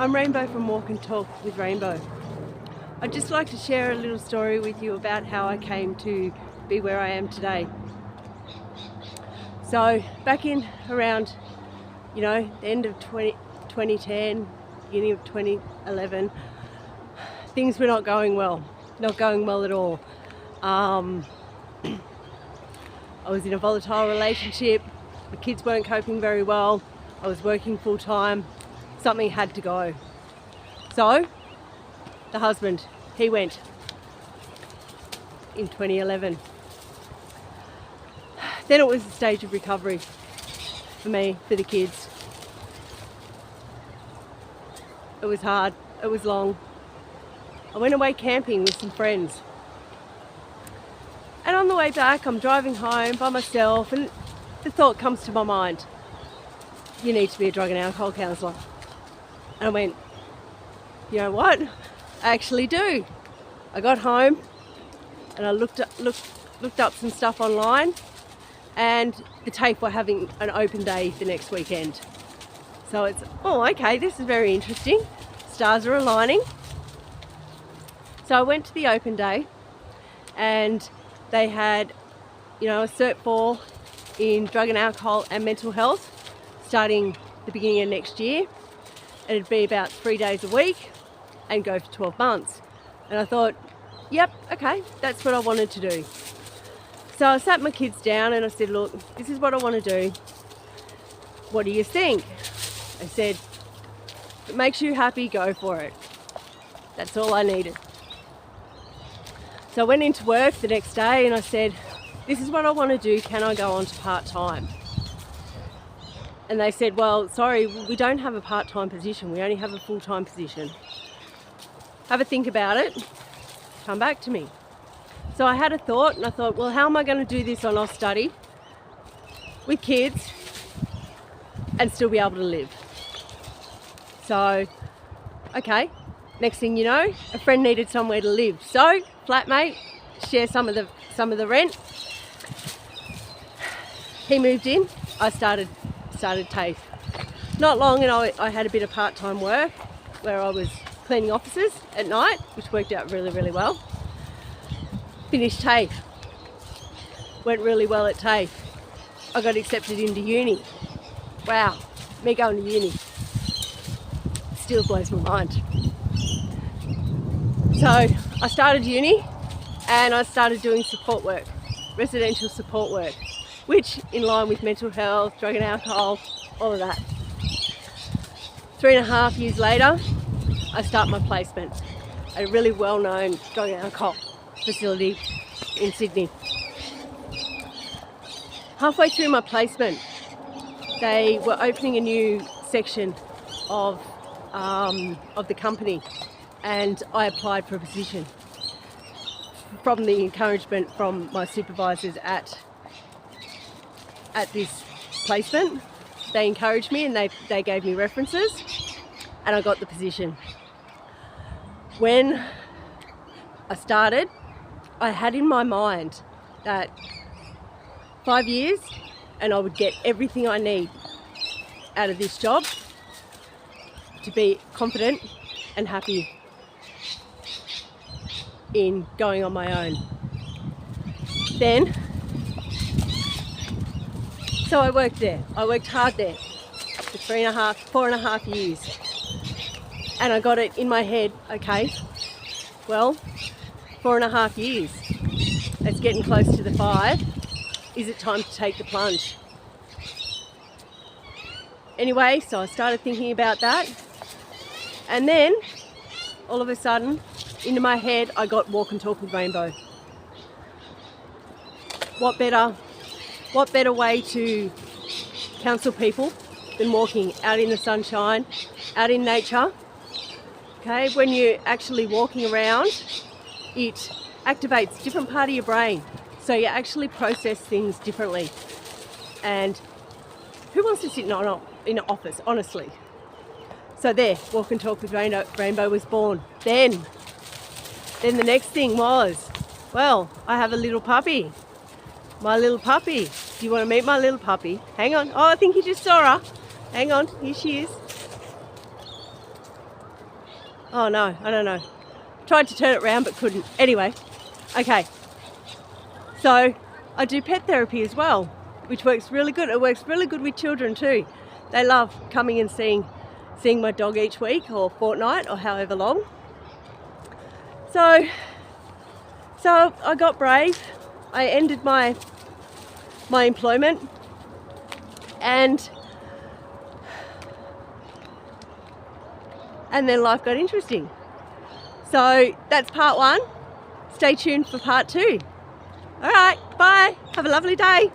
I'm Rainbow from Walk and Talk with Rainbow. I'd just like to share a little story with you about how I came to be where I am today. So back in around, the end of 2010, beginning of 2011, things were not going well at all. I was in a volatile relationship, the kids weren't coping very well, I was working full time, something had to go. So the husband, he went in 2011. Then it was a stage of recovery for me, for the kids. It was hard, it was long. I went away camping with some friends. And on the way back, I'm driving home by myself and the thought comes to my mind, you need to be a drug and alcohol counsellor. And I went, you know what? I actually do. I got home and I looked up some stuff online, and the TAFE were having an open day the next weekend. So it's, okay, this is very interesting. Stars are aligning. So I went to the open day and they had, a Cert 4 in drug and alcohol and mental health starting the beginning of next year. And it'd be about 3 days a week and go for 12 months. And I thought, yep, okay, that's what I wanted to do. So I sat my kids down and I said, look, this is what I want to do. What do you think? I said, if it makes you happy, go for it. That's all I needed. So I went into work the next day and I said, this is what I want to do. Can I go on to part-time? And they said, well, sorry, we don't have a part-time position. We only have a full-time position. Have a think about it. Come back to me. So I had a thought and I thought, well, how am I going to do this on off study with kids and still be able to live? So, okay, next thing you know, a friend needed somewhere to live. So, flatmate, share some of the rent. He moved in. I started TAFE. Not long and I had a bit of part-time work where I was cleaning offices at night, which worked out really, really well. Finished TAFE. Went really well at TAFE. I got accepted into uni. Wow, me going to uni still blows my mind. So I started uni and I started doing support work, residential support work, which in line with mental health, drug and alcohol, all of that. 3.5 years later, I start my placement at a really well-known drug and alcohol facility in Sydney. Halfway through my placement, they were opening a new section of the company, and I applied for a position. From the encouragement from my supervisors at this placement, they encouraged me and they gave me references and I got the position. When I started, I had in my mind that 5 years and I would get everything I need out of this job to be confident and happy in going on my own. Then, so I worked there. I worked hard there for 4.5 years. And I got it in my head, okay, well, 4.5 years. It's getting close to the 5. Is it time to take the plunge? Anyway, so I started thinking about that. And then, all of a sudden, into my head, I got Walk and Talk with Rainbow. What better way to counsel people than walking out in the sunshine, out in nature? Okay, when you're actually walking around, it activates a different part of your brain. So you actually process things differently. And who wants to sit in an office, honestly? So there, Walk and Talk with Rainbow was born. Then the next thing was, well, I have a little puppy. My little puppy. Do you want to meet my little puppy? Hang on. Oh, I think you just saw her. Hang on. Here she is. Oh no, I don't know. Tried to turn it around but couldn't. Anyway, okay. So I do pet therapy as well, which works really good. It works really good with children too. They love coming and seeing my dog each week or fortnight or however long. So I got brave. I ended my employment, and then life got interesting. So that's part one. Stay tuned for part two. All right, bye. Have a lovely day.